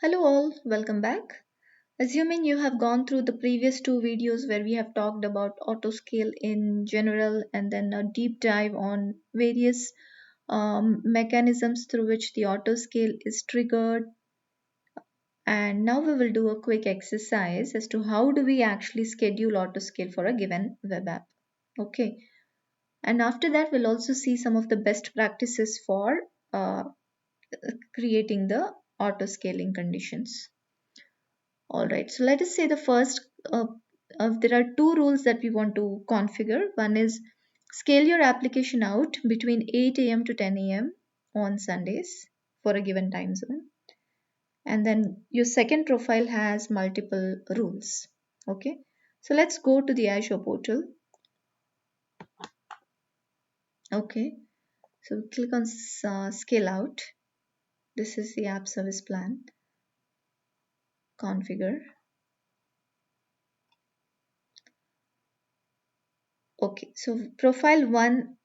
Hello all, welcome back. Assuming you have gone through the previous two videos where we have talked about autoscale in general and then a deep dive on various mechanisms through which the autoscale is triggered, and now we will do a quick exercise as to how do we actually schedule autoscale for a given web app. Okay, and after that we'll also see some of the best practices for creating the autoscaling conditions. All right, so let us say the first, there are two rules that we want to configure. One is scale your application out between 8 a.m. to 10 a.m. on Sundays for a given time zone. And then your second profile has multiple rules. Okay, so let's go to the Azure portal. Okay, so click on scale out. This is the app service plan. Configure. Okay, so profile one,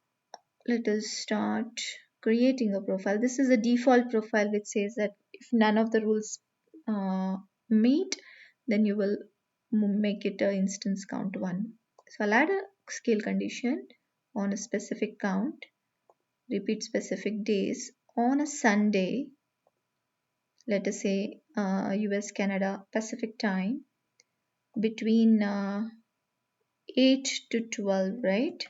let us start creating a profile. This is a default profile which says that if none of the rules meet, then you will make it a instance count 1. So I'll add a scale condition on a specific count, repeat specific days on a Sunday, let us say US Canada Pacific time between 8 to 12, right?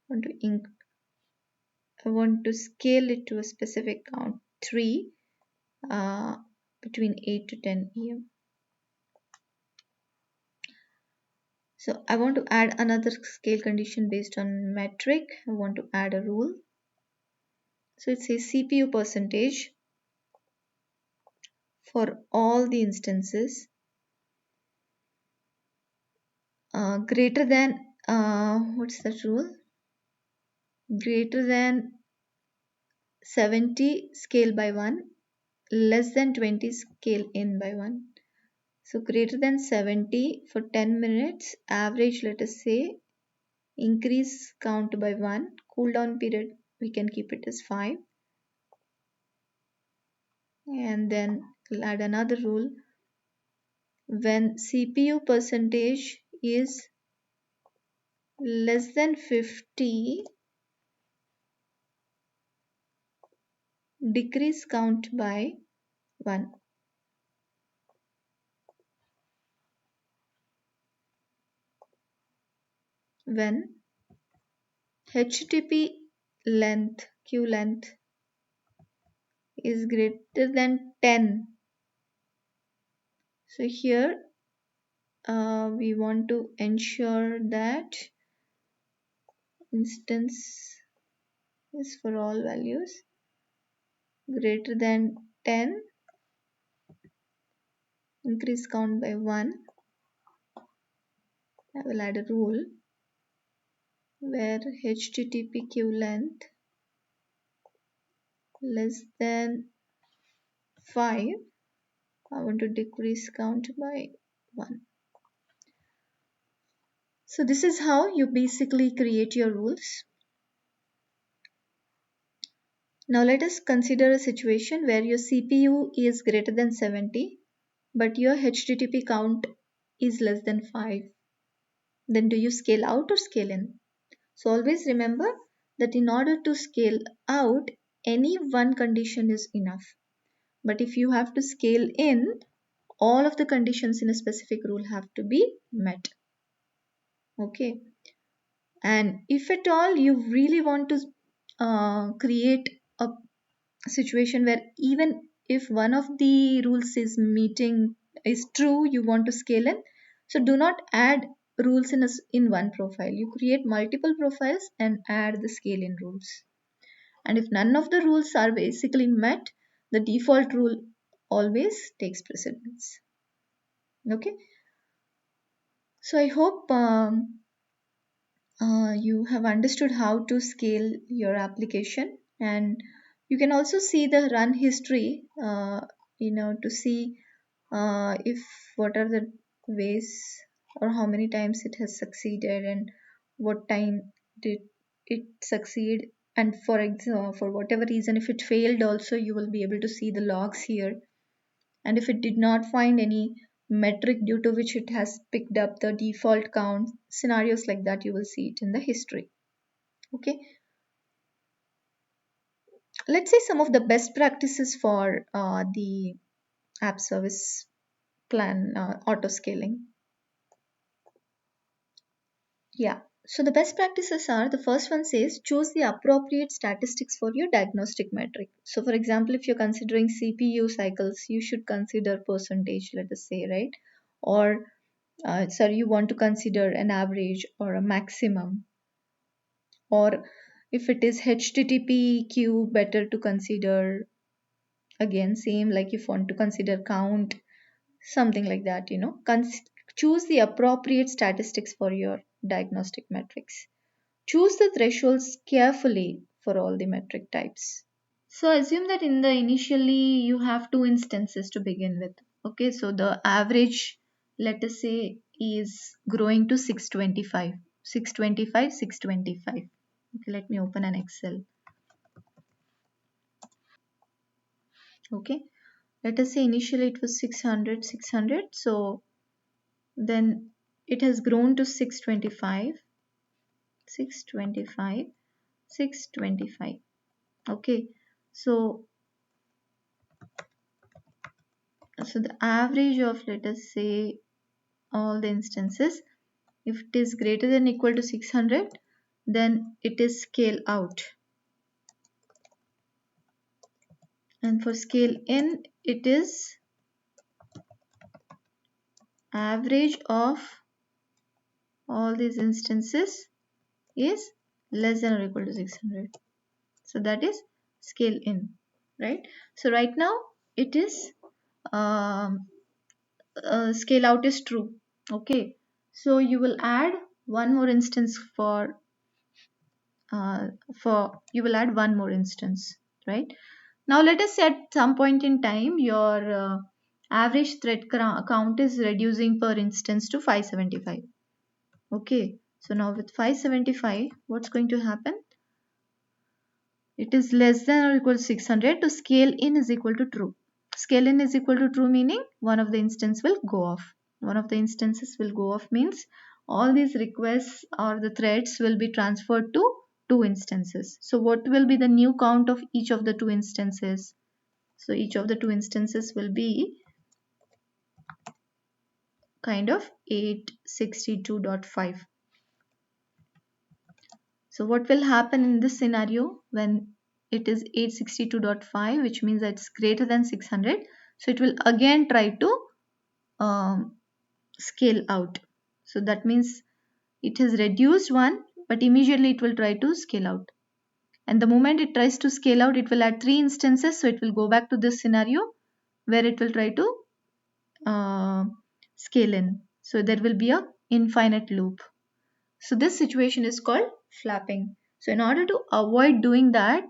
Want to I want to scale it to a specific count 3 uh, between 8 to 10 a.m. So I want to add another scale condition based on metric. I want to add a rule. So it says CPU percentage for all the instances greater than, what's that rule? Greater than 70 scale by 1, less than 20 scale in by 1. So greater than 70 for 10 minutes, average let us say, increase count by 1, cooldown period we can keep it as 5, and then we'll add another rule. When CPU percentage is less than 50, decrease count by 1. When HTTP queue length is greater than 10, so here we want to ensure that instance is for all values greater than 10, increase count by 1. I will add a rule where HTTP queue length less than 5, I want to decrease count by 1. So this is how you basically create your rules. Now let us consider a situation where your CPU is greater than 70 but your HTTP count is less than 5. Then do you scale out or scale in? So always remember that in order to scale out, any one condition is enough. But if you have to scale in, all of the conditions in a specific rule have to be met. Okay. And if at all you really want to create a situation where even if one of the rules is true, you want to scale in, so do not add rules in one profile. You create multiple profiles and add the scale in rules. And if none of the rules are basically met, the default rule always takes precedence. Okay, so I hope you have understood how to scale your application, and you can also see the run history, to see if what are the ways or how many times it has succeeded and what time did it succeed And for example, for whatever reason, if it failed also, you will be able to see the logs here. And if it did not find any metric due to which it has picked up the default count, scenarios like that, you will see it in the history. Okay, let's say some of the best practices for the app service plan auto scaling. Yeah. So the best practices are, the first one says choose the appropriate statistics for your diagnostic metric. So for example, if you're considering CPU cycles, you should consider percentage, let us say, right? Or sorry, you want to consider an average or a maximum. Or if it is HTTP queue, better to consider, again, same like if you want to consider count, something like that, choose the appropriate statistics for your diagnostic metrics. Choose the thresholds carefully for all the metric types. So assume that in the initially you have two instances to begin with. Okay, so the average, let us say, is growing to 625. 625, 625. Okay, let me open an Excel. Okay, let us say initially it was 600, 600. So then it has grown to 625, 625, 625. Okay, so the average of, let us say, all the instances, if it is greater than equal to 600, then it is scale out, and for scale in it is average of all these instances is less than or equal to 600. So that is scale in, right? So right now it is um, scale out is true. Okay, so you will add one more instance for you will add one more instance, right? Now let us say at some point in time your average thread count is reducing per instance to 575. Okay, so now with 575, what's going to happen? It is less than or equal to 600, to scale in is equal to true. Scale in is equal to true meaning one of the instances will go off. One of the instances will go off means all these requests or the threads will be transferred to two instances. So what will be the new count of each of the two instances? So each of the two instances will be kind of 862.5. So what will happen in this scenario when it is 862.5, which means that it's greater than 600. So it will again try to um, scale out. So that means it has reduced one, but immediately it will try to scale out. And the moment it tries to scale out, it will add three instances. So it will go back to this scenario where it will try to uh, scale in. So there will be a infinite loop. So this situation is called flapping. So in order to avoid doing that,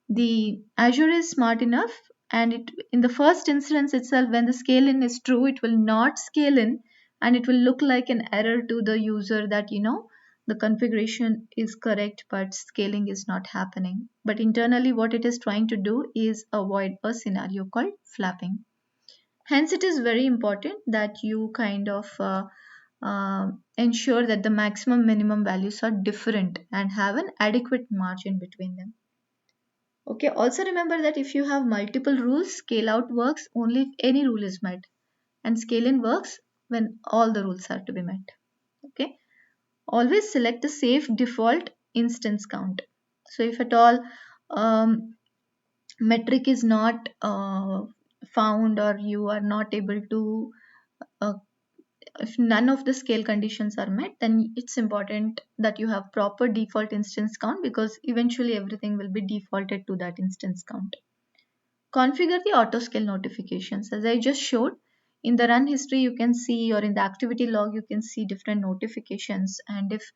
the Azure is smart enough, and it in the first instance itself, when the scale in is true, it will not scale in, and it will look like an error to the user that the configuration is correct but scaling is not happening. But internally what it is trying to do is avoid a scenario called flapping. Hence it is very important that you kind of ensure that the maximum minimum values are different and have an adequate margin between them. Okay, also remember that if you have multiple rules, scale out works only if any rule is met, and scale in works when all the rules are to be met. Okay, always select the safe default instance count. So if at all metric is not found, or you are not able to uh, if none of the scale conditions are met, then it's important that you have proper default instance count, because eventually everything will be defaulted to that instance count. Configure the auto scale notifications. As I just showed, in the run history you can see, or in the activity log you can see different notifications, and if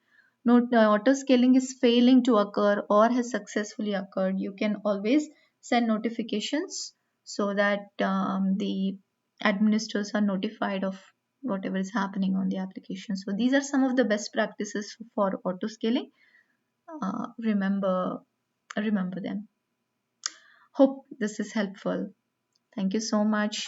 auto scaling is failing to occur or has successfully occurred, you can always send notifications so that the administrators are notified of whatever is happening on the application. So these are some of the best practices for auto scaling. Remember Remember them. Hope this is helpful. Thank you so much.